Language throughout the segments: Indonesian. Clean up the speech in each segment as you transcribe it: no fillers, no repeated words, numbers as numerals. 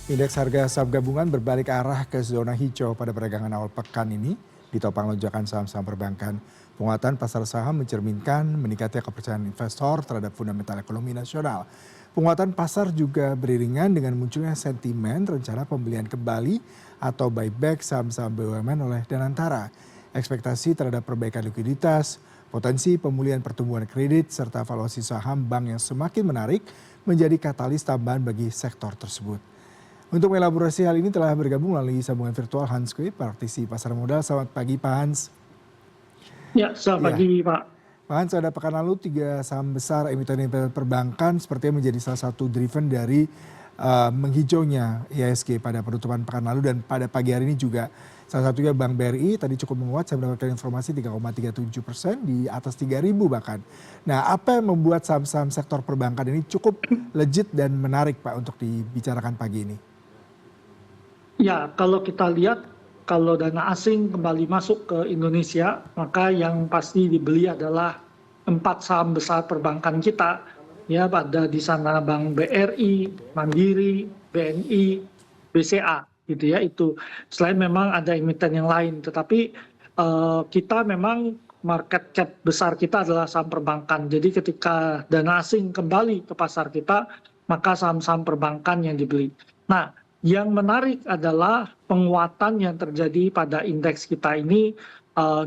Indeks harga saham gabungan berbalik arah ke zona hijau pada perdagangan awal pekan ini, ditopang lonjakan saham-saham perbankan. Penguatan pasar saham mencerminkan meningkatnya kepercayaan investor terhadap fundamental ekonomi nasional. Penguatan pasar juga beriringan dengan munculnya sentimen rencana pembelian kembali atau buyback saham-saham BUMN oleh Danantara. Ekspektasi terhadap perbaikan likuiditas, potensi pemulihan pertumbuhan kredit, serta valuasi saham bank yang semakin menarik menjadi katalis tambahan bagi sektor tersebut. Untuk melaborasi hal ini telah bergabung melalui sambungan virtual Hans Kueh, praktisi pasar modal. Selamat pagi Pak Hans. Ya, selamat Ya, pagi Pak. Pak Hans, pada pekan lalu tiga saham besar emiten perbankan sepertinya menjadi salah satu driven dari menghijaunya IHSG pada penutupan pekan lalu, dan pada pagi hari ini juga salah satunya Bank BRI tadi cukup menguat. Saya mendapatkan informasi 3,37% di atas 3.000 bahkan. Nah, apa yang membuat saham-saham sektor perbankan ini cukup legit dan menarik Pak untuk dibicarakan pagi ini? Ya, kalau kita lihat, kalau dana asing kembali masuk ke Indonesia, maka yang pasti dibeli adalah 4 saham besar perbankan kita. Ya, pada di sana Bank BRI, Mandiri, BNI, BCA, gitu ya. Itu selain memang ada emiten yang lain, tetapi kita memang market cap besar kita adalah saham perbankan. Jadi ketika dana asing kembali ke pasar kita, maka saham-saham perbankan yang dibeli. Nah, yang menarik adalah penguatan yang terjadi pada indeks kita ini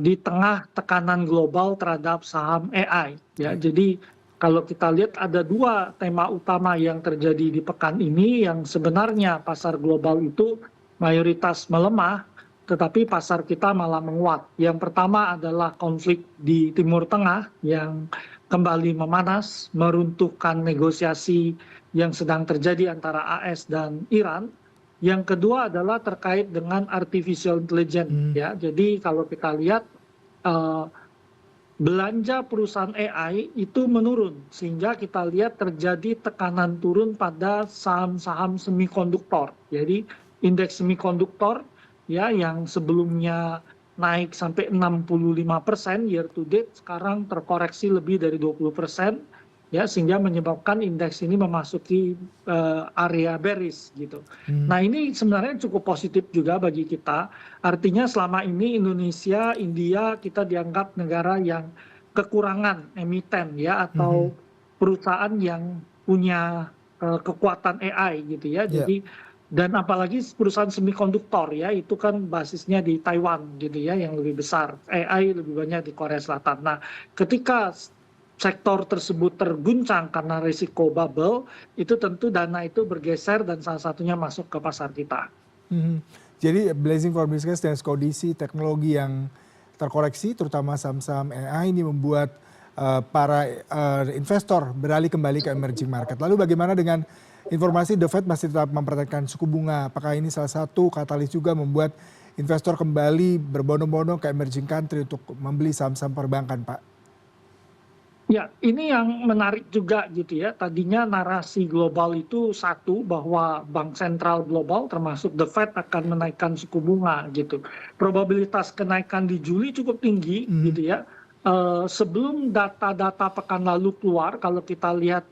di tengah tekanan global terhadap saham AI. Ya, jadi kalau kita lihat ada 2 tema utama yang terjadi di pekan ini, yang sebenarnya pasar global itu mayoritas melemah, tetapi pasar kita malah menguat. Yang pertama adalah konflik di Timur Tengah yang kembali memanas, meruntuhkan negosiasi yang sedang terjadi antara AS dan Iran. Yang kedua adalah terkait dengan artificial intelligence, Hmm. ya. Jadi kalau kita lihat eh, belanja perusahaan AI itu menurun, sehingga kita lihat terjadi tekanan turun pada saham-saham semikonduktor. Jadi indeks semikonduktor ya yang sebelumnya naik sampai 65% year to date, sekarang terkoreksi lebih dari 20%, ya, sehingga menyebabkan indeks ini memasuki area bearish gitu. Hmm. Nah, ini sebenarnya cukup positif juga bagi kita. Artinya selama ini Indonesia, India kita dianggap negara yang kekurangan emiten, ya, Mhm. atau perusahaan yang punya kekuatan AI gitu ya. Ya. Jadi dan apalagi perusahaan semikonduktor, ya, itu kan basisnya di Taiwan gitu ya, yang lebih besar. AI lebih banyak di Korea Selatan. Nah, ketika sektor tersebut terguncang karena risiko bubble, itu tentu dana itu bergeser dan salah satunya masuk ke pasar kita. Mhm. Jadi blazing for business dan kondisi teknologi yang terkoreksi, terutama saham-saham AI ini membuat para investor beralih kembali ke emerging market. Lalu bagaimana dengan informasi The Fed masih tetap mempertahankan suku bunga? Apakah ini salah satu katalis juga membuat investor kembali berbondong-bondong ke emerging country untuk membeli saham-saham perbankan, Pak? Ya, ini yang menarik juga gitu ya. Tadinya narasi global itu satu, bahwa bank sentral global termasuk The Fed akan menaikkan suku bunga gitu. Probabilitas kenaikan di Juli cukup tinggi Mhm. gitu ya. Sebelum data-data pekan lalu keluar, kalau kita lihat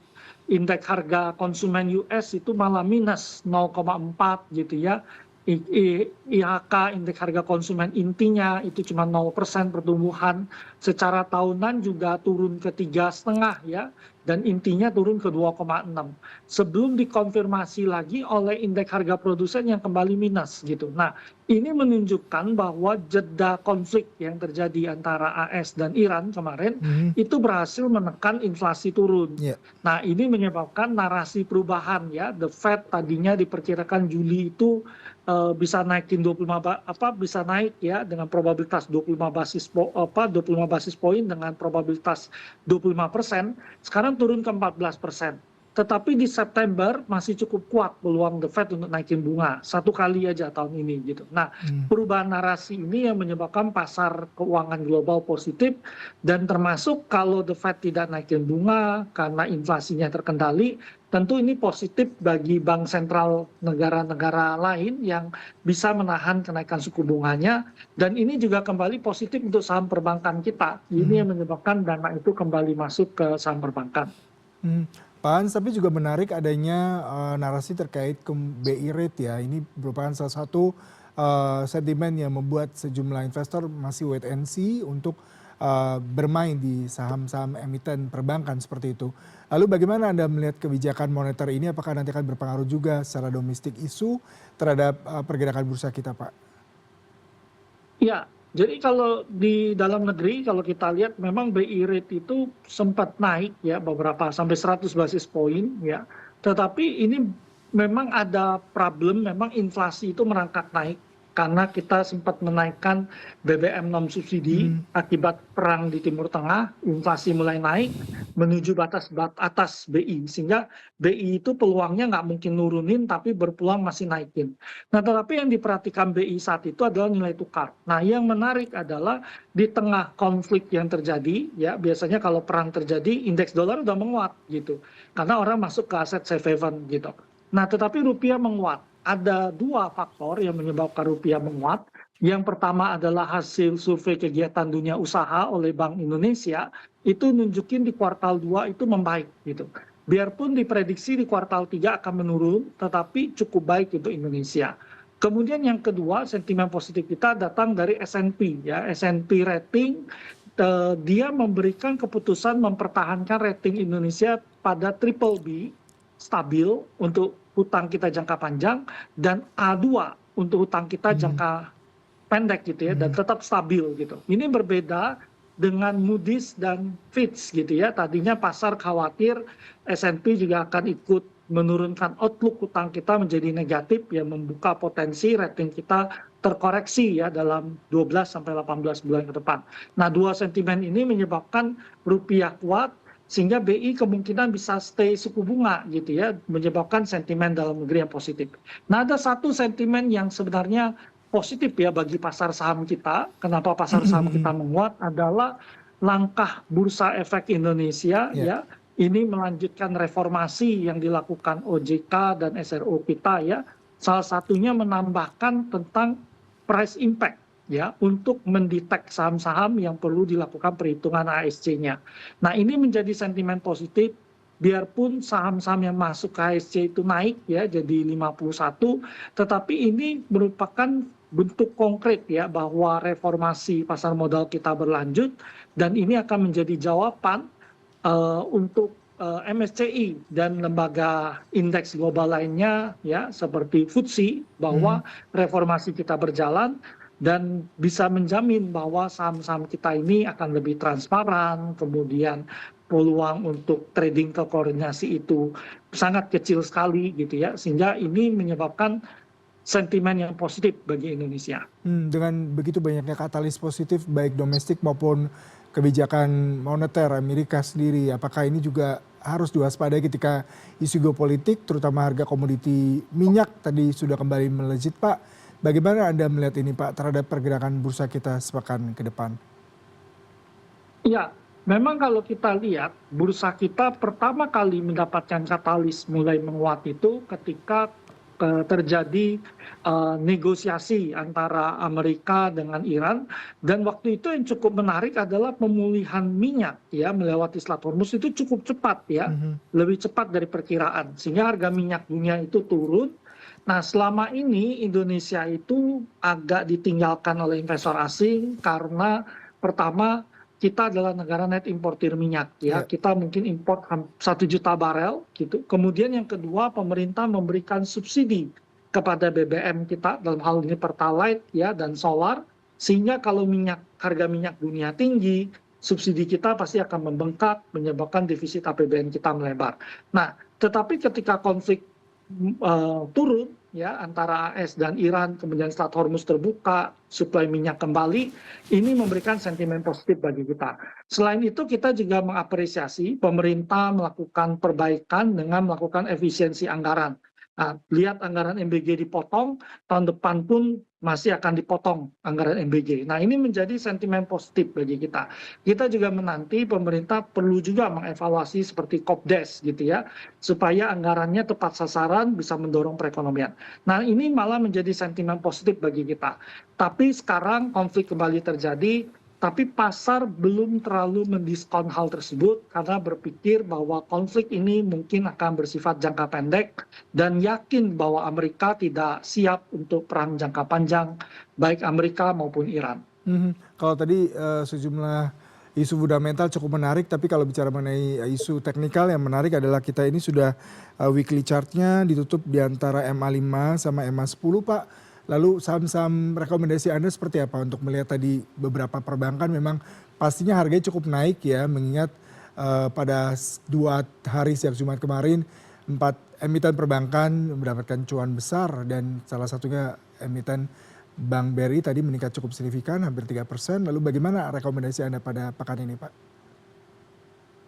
indeks harga konsumen US itu malah minus 0,4 gitu ya. IHK, indeks harga konsumen intinya itu cuma 0% pertumbuhan. Secara tahunan juga turun ke 3,5 ya, dan intinya turun ke 2,6. Sebelum dikonfirmasi lagi oleh indeks harga produsen yang kembali minus gitu. Nah, ini menunjukkan bahwa jeda konflik yang terjadi antara AS dan Iran kemarin Mhm. itu berhasil menekan inflasi turun. Ya. Nah, ini menyebabkan narasi perubahan ya. The Fed tadinya diperkirakan Juli itu bisa naikin 25 bisa naik ya dengan probabilitas 25 basis poin dengan probabilitas 25%, sekarang turun ke 14%. Tetapi di September masih cukup kuat peluang The Fed untuk naikin bunga 1 kali aja tahun ini gitu. Nah, Mhm. perubahan narasi ini yang menyebabkan pasar keuangan global positif, dan termasuk kalau The Fed tidak naikin bunga karena inflasinya terkendali, tentu ini positif bagi bank sentral negara-negara lain yang bisa menahan kenaikan suku bunganya, dan ini juga kembali positif untuk saham perbankan kita. Ini Mhm. yang menyebabkan dana itu kembali masuk ke saham perbankan. Mhm. Pak Hans, tapi juga menarik adanya narasi terkait BI rate ya. Ini merupakan salah satu sentimen yang membuat sejumlah investor masih wait and see untuk bermain di saham-saham emiten perbankan seperti itu. Lalu bagaimana Anda melihat kebijakan moneter ini? Apakah nanti akan berpengaruh juga secara domestik isu terhadap pergerakan bursa kita, Pak? Ya, jadi kalau di dalam negeri kalau kita lihat memang BI rate itu sempat naik ya beberapa sampai 100 basis poin ya. Tetapi ini memang ada problem, memang inflasi itu merangkak naik karena kita sempat menaikkan BBM non subsidi Hmm. akibat perang di Timur Tengah, inflasi mulai naik menuju batas atas BI sehingga BI itu peluangnya nggak mungkin nurunin tapi berpeluang masih naikin. Nah, tetapi yang diperhatikan BI saat itu adalah nilai tukar. Nah, yang menarik adalah di tengah konflik yang terjadi, ya biasanya kalau perang terjadi, indeks dolar udah menguat gitu, karena orang masuk ke aset safe haven gitu. Nah, tetapi rupiah menguat. Ada dua faktor yang menyebabkan rupiah menguat. Yang pertama adalah hasil survei kegiatan dunia usaha oleh Bank Indonesia itu nunjukin di kuartal 2 itu membaik gitu. Biarpun diprediksi di kuartal 3 akan menurun, tetapi cukup baik untuk Indonesia. Kemudian yang kedua, sentimen positif kita datang dari S&P ya. S&P rating dia memberikan keputusan mempertahankan rating Indonesia pada triple B stabil untuk hutang kita jangka panjang dan A2 untuk hutang kita Hmm. jangka pendek gitu ya dan Hmm. tetap stabil gitu. Ini berbeda dengan Moody's dan Fitch gitu ya. Tadinya pasar khawatir S&P juga akan ikut menurunkan outlook hutang kita menjadi negatif ya, membuka potensi rating kita terkoreksi ya dalam 12 sampai 18 bulan ke depan. Nah, dua sentimen ini menyebabkan rupiah kuat sehingga BI kemungkinan bisa stay suku bunga gitu ya, menyebabkan sentimen dalam negeri yang positif. Nah, ada satu sentimen yang sebenarnya positif ya bagi pasar saham kita. Kenapa pasar saham kita menguat adalah langkah Bursa Efek Indonesia Ya. ya. Ini melanjutkan reformasi yang dilakukan OJK dan SRO kita ya. Salah satunya menambahkan tentang price impact ya untuk mendetek saham-saham yang perlu dilakukan perhitungan ASC-nya. Nah, ini menjadi sentimen positif biarpun saham-saham yang masuk ke ASC itu naik ya jadi 51, tetapi ini merupakan bentuk konkret ya bahwa reformasi pasar modal kita berlanjut dan ini akan menjadi jawaban untuk MSCI dan lembaga indeks global lainnya ya seperti FTSE bahwa reformasi kita berjalan dan bisa menjamin bahwa saham-saham kita ini akan lebih transparan, kemudian peluang untuk trading terkoordinasi itu sangat kecil sekali gitu ya, sehingga ini menyebabkan sentimen yang positif bagi Indonesia. Dengan begitu banyaknya katalis positif baik domestik maupun kebijakan moneter Amerika sendiri, apakah ini juga harus diwaspadai ketika isu geopolitik terutama harga komoditi minyak tadi sudah kembali melejit, Pak? Bagaimana Anda melihat ini, Pak, terhadap pergerakan bursa kita sepekan ke depan? Ya, memang kalau kita lihat bursa kita pertama kali mendapatkan katalis mulai menguat itu ketika terjadi negosiasi antara Amerika dengan Iran dan waktu itu yang cukup menarik adalah pemulihan minyak ya melewati Selat Hormuz itu cukup cepat ya, lebih cepat dari perkiraan sehingga harga minyak dunia itu turun. Nah, selama ini Indonesia itu agak ditinggalkan oleh investor asing karena pertama kita adalah negara net importir minyak ya, Ya. kita mungkin import 1 juta barel gitu. Kemudian yang kedua pemerintah memberikan subsidi kepada BBM kita dalam hal ini Pertalite ya dan solar sehingga kalau harga minyak dunia tinggi subsidi kita pasti akan membengkak menyebabkan defisit APBN kita melebar. Nah, tetapi ketika konflik turun ya antara AS dan Iran kemudian Selat Hormuz terbuka suplai minyak kembali ini memberikan sentimen positif bagi kita. Selain itu kita juga mengapresiasi pemerintah melakukan perbaikan dengan melakukan efisiensi anggaran. Nah, lihat anggaran MBG dipotong, tahun depan pun masih akan dipotong anggaran MBG. Nah, ini menjadi sentimen positif bagi kita. Kita juga menanti pemerintah perlu juga mengevaluasi seperti Kopdes gitu ya, supaya anggarannya tepat sasaran bisa mendorong perekonomian. Nah, ini malah menjadi sentimen positif bagi kita. Tapi sekarang konflik kembali terjadi, tapi pasar belum terlalu mendiskon hal tersebut karena berpikir bahwa konflik ini mungkin akan bersifat jangka pendek dan yakin bahwa Amerika tidak siap untuk perang jangka panjang, baik Amerika maupun Iran. Kalau tadi sejumlah isu fundamental cukup menarik, tapi kalau bicara mengenai isu teknikal yang menarik adalah kita ini sudah weekly chartnya ditutup di antara MA5 sama MA10 Pak. Lalu saham-saham rekomendasi Anda seperti apa untuk melihat tadi beberapa perbankan memang pastinya harganya cukup naik ya, mengingat pada 2 hari sejak Jumat kemarin 4 emiten perbankan mendapatkan cuan besar dan salah satunya emiten Bank BRI tadi meningkat cukup signifikan hampir 3%. Lalu bagaimana rekomendasi Anda pada pekan ini Pak?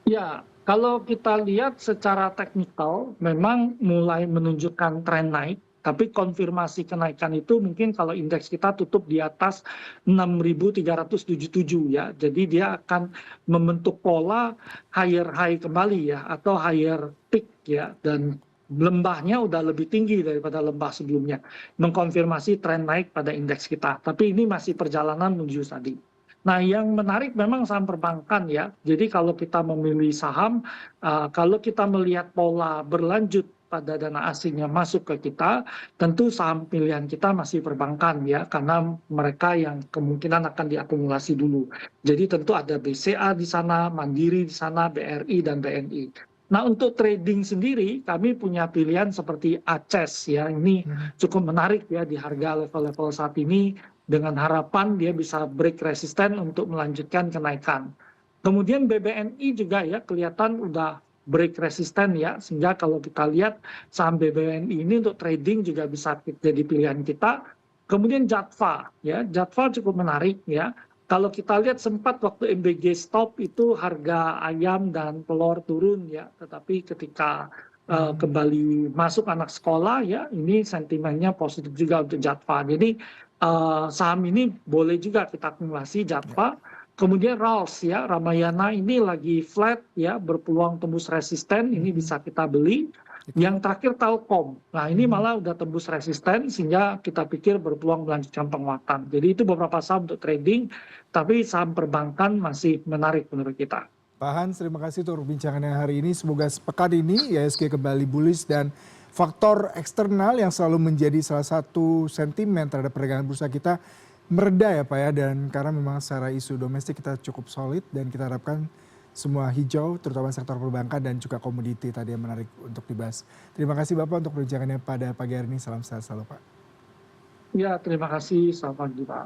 Ya, kalau kita lihat secara teknikal memang mulai menunjukkan tren naik, tapi konfirmasi kenaikan itu mungkin kalau indeks kita tutup di atas 6.377 ya. Jadi dia akan membentuk pola higher high kembali ya atau higher peak ya, dan lembahnya udah lebih tinggi daripada lembah sebelumnya, mengkonfirmasi tren naik pada indeks kita. Tapi ini masih perjalanan menuju tadi. Nah, yang menarik memang saham perbankan ya. Jadi kalau kita memilih saham, kalau kita melihat pola berlanjut pada dana asing yang masuk ke kita, tentu saham pilihan kita masih perbankan ya, karena mereka yang kemungkinan akan diakumulasi dulu. Jadi tentu ada BCA di sana, Mandiri di sana, BRI dan BNI. Nah, untuk trading sendiri kami punya pilihan seperti ACES ya. Ini cukup menarik ya di harga level-level saat ini dengan harapan dia bisa break resisten untuk melanjutkan kenaikan. Kemudian BBNI juga ya kelihatan udah break resisten ya, sehingga kalau kita lihat saham BBNI ini untuk trading juga bisa jadi pilihan kita. Kemudian Jatva ya, Jatva cukup menarik ya. Kalau kita lihat sempat waktu MBG stop itu harga ayam dan telur turun ya, tetapi ketika kembali masuk anak sekolah ya, ini sentimennya positif juga untuk Jatva. Jadi saham ini boleh juga kita akumulasi Jatva. Kemudian RALS ya, Ramayana ini lagi flat ya, berpeluang tembus resisten, ini bisa kita beli. Yang terakhir Telkom, nah ini malah udah tembus resisten sehingga kita pikir berpeluang melanjutkan penguatan. Jadi itu beberapa saham untuk trading, tapi saham perbankan masih menarik menurut kita. Pak Hans, terima kasih untuk perbincangannya hari ini. Semoga pekan ini IHSG kembali bullish dan faktor eksternal yang selalu menjadi salah satu sentimen terhadap perdagangan bursa kita mereda ya Pak ya. Dan karena memang secara isu domestik kita cukup solid dan kita harapkan semua hijau, terutama sektor perbankan dan juga komoditi tadi yang menarik untuk dibahas. Terima kasih Bapak untuk perbincangannya pada pagi hari ini. Salam sehat selalu Pak. Ya, terima kasih. Selamat pagi Pak.